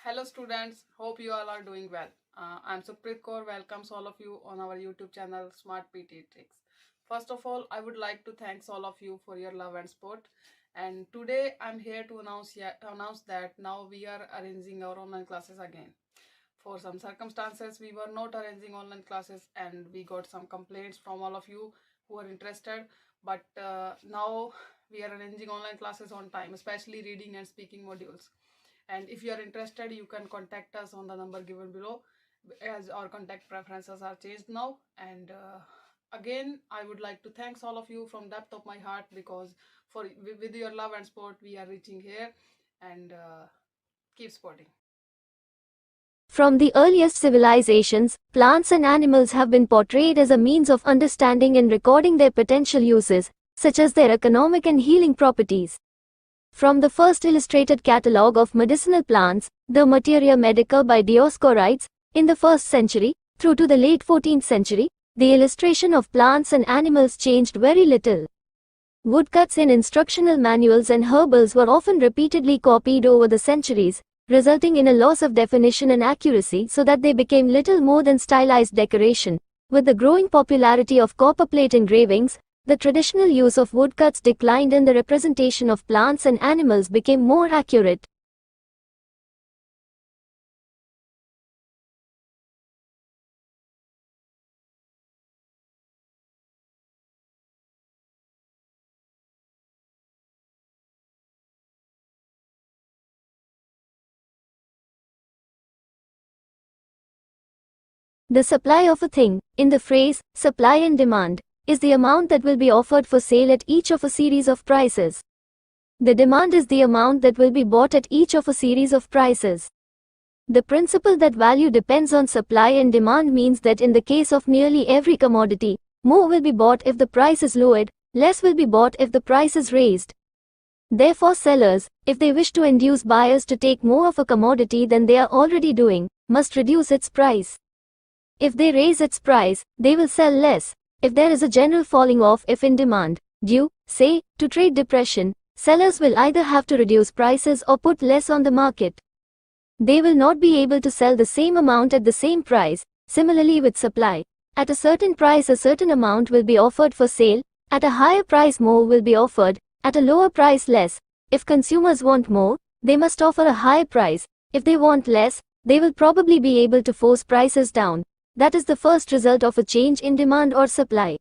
Hello students, hope you all are doing well. I'm Supreet Kaur, welcomes all of you on our YouTube channel Smart PTE Tricks. First of all, I would like to thank all of you for your love and support. And today I'm here to announce that now we are arranging our online classes again. For some circumstances, we were not arranging online classes and we got some complaints from all of you who are interested. But now we are arranging online classes on time, especially reading and speaking modules. And if you are interested, you can contact us on the number given below, as our contact preferences are changed now. And again, I would like to thank all of you from depth of my heart, because with your love and support we are reaching here. And keep supporting. From the earliest civilizations, plants and animals have been portrayed as a means of understanding and recording their potential uses, such as their economic and healing properties. From the first illustrated catalogue of medicinal plants, the Materia Medica by Dioscorides, in the 1st century, through to the late 14th century, the illustration of plants and animals changed very little. Woodcuts in instructional manuals and herbals were often repeatedly copied over the centuries, resulting in a loss of definition and accuracy, so that they became little more than stylized decoration. With the growing popularity of copperplate engravings, the traditional use of woodcuts declined and the representation of plants and animals became more accurate. The supply of a thing, in the phrase, supply and demand, is the amount that will be offered for sale at each of a series of prices. The demand is the amount that will be bought at each of a series of prices. The principle that value depends on supply and demand means that in the case of nearly every commodity, more will be bought if the price is lowered, less will be bought if the price is raised. Therefore, sellers, if they wish to induce buyers to take more of a commodity than they are already doing, must reduce its price. If they raise its price, they will sell less. If there is a general falling off in demand, due, say, to trade depression, sellers will either have to reduce prices or put less on the market. They will not be able to sell the same amount at the same price. Similarly with supply, at a certain price a certain amount will be offered for sale, at a higher price more will be offered, at a lower price less. If consumers want more, they must offer a higher price. If they want less, they will probably be able to force prices down. That is the first result of a change in demand or supply.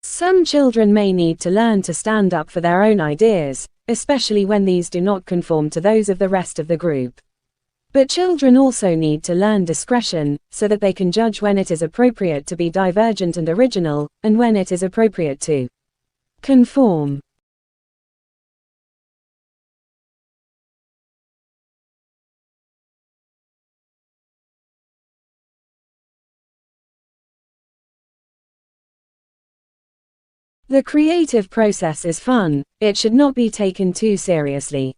Some children may need to learn to stand up for their own ideas, especially when these do not conform to those of the rest of the group. But children also need to learn discretion, so that they can judge when it is appropriate to be divergent and original, and when it is appropriate to conform. The creative process is fun, it should not be taken too seriously.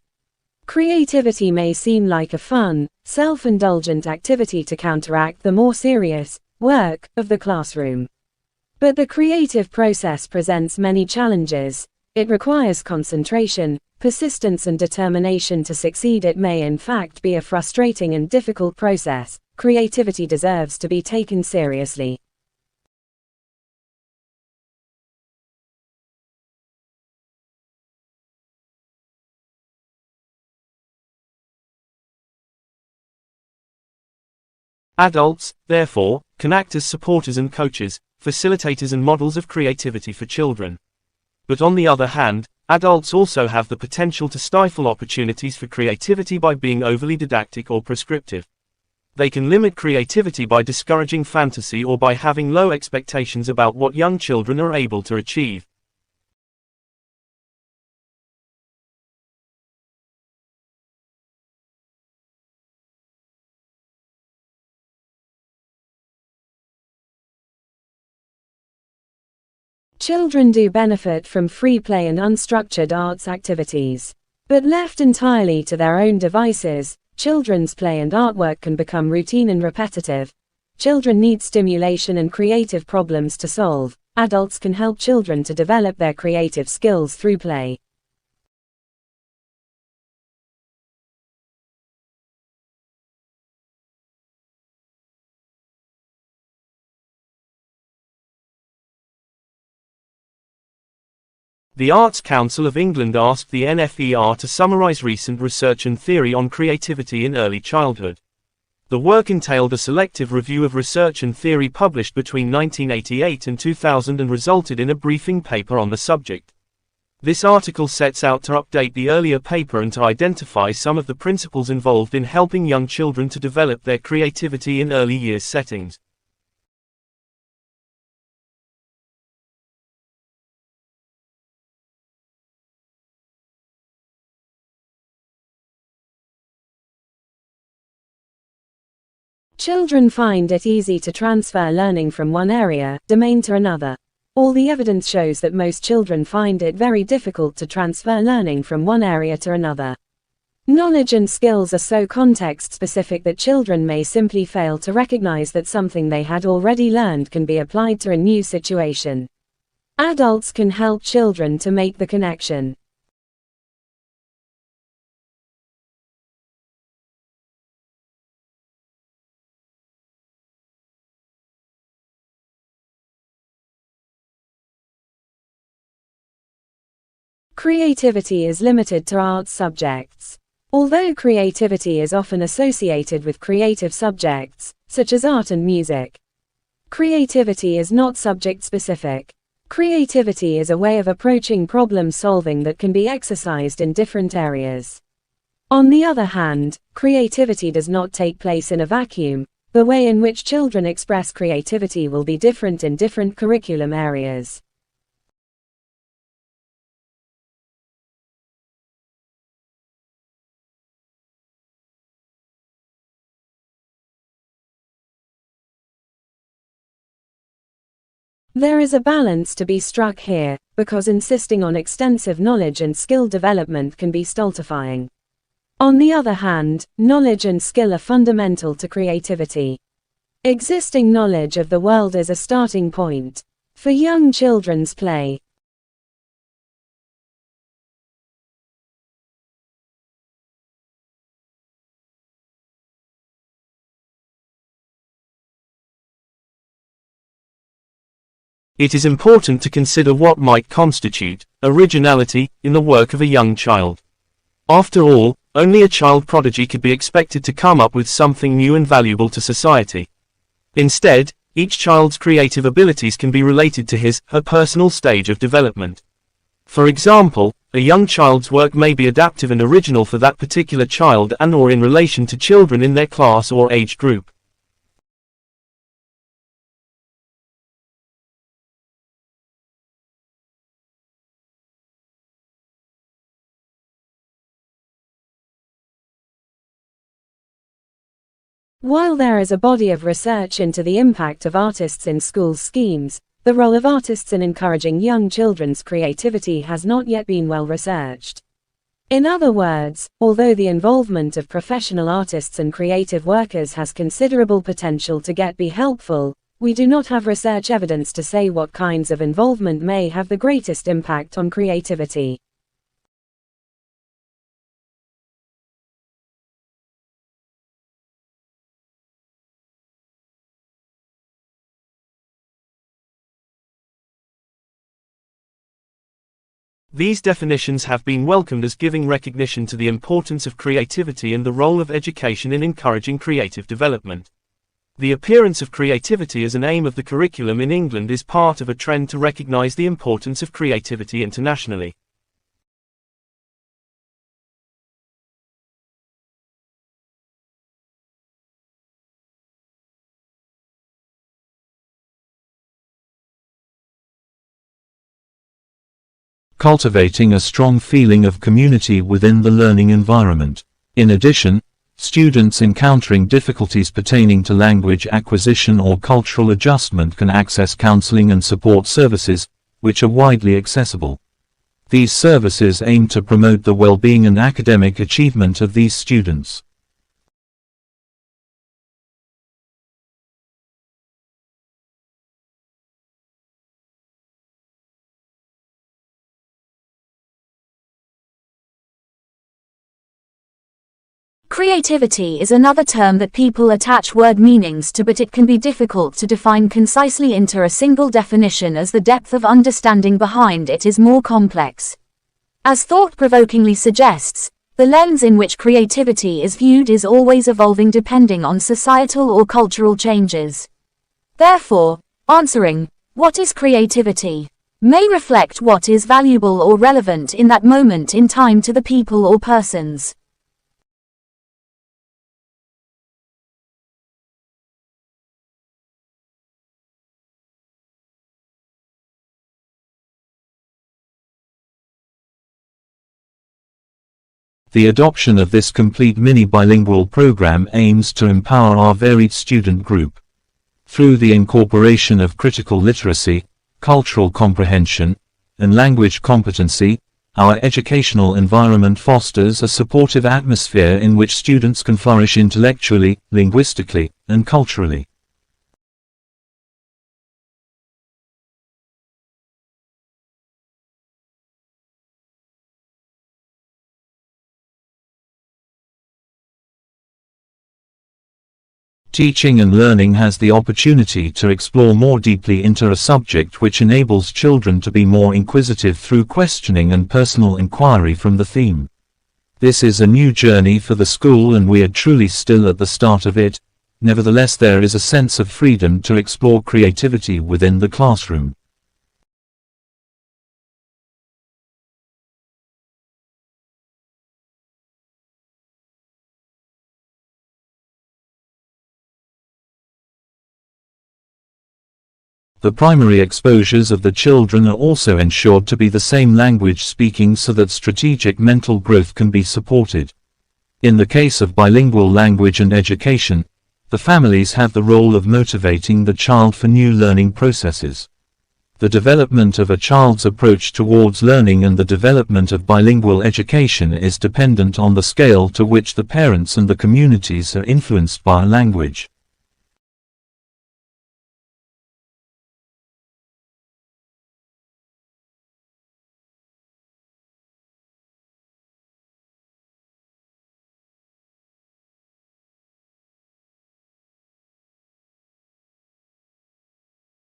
Creativity may seem like a fun, self-indulgent activity to counteract the more serious work of the classroom. But the creative process presents many challenges. It requires concentration, persistence and determination to succeed. It may in fact be a frustrating and difficult process. Creativity deserves to be taken seriously. Adults, therefore, can act as supporters and coaches, facilitators and models of creativity for children. But on the other hand, adults also have the potential to stifle opportunities for creativity by being overly didactic or prescriptive. They can limit creativity by discouraging fantasy or by having low expectations about what young children are able to achieve. Children do benefit from free play and unstructured arts activities. But left entirely to their own devices, children's play and artwork can become routine and repetitive. Children need stimulation and creative problems to solve. Adults can help children to develop their creative skills through play. The Arts Council of England asked the NFER to summarise recent research and theory on creativity in early childhood. The work entailed a selective review of research and theory published between 1988 and 2000 and resulted in a briefing paper on the subject. This article sets out to update the earlier paper and to identify some of the principles involved in helping young children to develop their creativity in early years settings. Children find it easy to transfer learning from one domain to another. All the evidence shows that most children find it very difficult to transfer learning from one area to another. Knowledge and skills are so context-specific that children may simply fail to recognize that something they had already learned can be applied to a new situation. Adults can help children to make the connection. Creativity is limited to arts subjects. Although creativity is often associated with creative subjects, such as art and music, creativity is not subject-specific. Creativity is a way of approaching problem solving that can be exercised in different areas. On the other hand, creativity does not take place in a vacuum. The way in which children express creativity will be different in different curriculum areas. There is a balance to be struck here, because insisting on extensive knowledge and skill development can be stultifying. On the other hand, knowledge and skill are fundamental to creativity. Existing knowledge of the world is a starting point for young children's play. It is important to consider what might constitute originality in the work of a young child. After all, only a child prodigy could be expected to come up with something new and valuable to society. Instead, each child's creative abilities can be related to his/her personal stage of development. For example, a young child's work may be adaptive and original for that particular child and/or in relation to children in their class or age group. While there is a body of research into the impact of artists in school schemes, the role of artists in encouraging young children's creativity has not yet been well researched. In other words, although the involvement of professional artists and creative workers has considerable potential to be helpful, we do not have research evidence to say what kinds of involvement may have the greatest impact on creativity. These definitions have been welcomed as giving recognition to the importance of creativity and the role of education in encouraging creative development. The appearance of creativity as an aim of the curriculum in England is part of a trend to recognise the importance of creativity internationally. Cultivating a strong feeling of community within the learning environment. In addition, students encountering difficulties pertaining to language acquisition or cultural adjustment can access counseling and support services, which are widely accessible. These services aim to promote the well-being and academic achievement of these students. Creativity is another term that people attach word meanings to, but it can be difficult to define concisely into a single definition as the depth of understanding behind it is more complex. As thought-provokingly suggests, the lens in which creativity is viewed is always evolving depending on societal or cultural changes. Therefore, answering, "What is creativity?" may reflect what is valuable or relevant in that moment in time to the people or persons. The adoption of this complete mini-bilingual program aims to empower our varied student group. Through the incorporation of critical literacy, cultural comprehension, and language competency, our educational environment fosters a supportive atmosphere in which students can flourish intellectually, linguistically, and culturally. Teaching and learning has the opportunity to explore more deeply into a subject which enables children to be more inquisitive through questioning and personal inquiry from the theme. This is a new journey for the school and we are truly still at the start of it. Nevertheless, there is a sense of freedom to explore creativity within the classroom. The primary exposures of the children are also ensured to be the same language speaking so that strategic mental growth can be supported. In the case of bilingual language and education, the families have the role of motivating the child for new learning processes. The development of a child's approach towards learning and the development of bilingual education is dependent on the scale to which the parents and the communities are influenced by a language.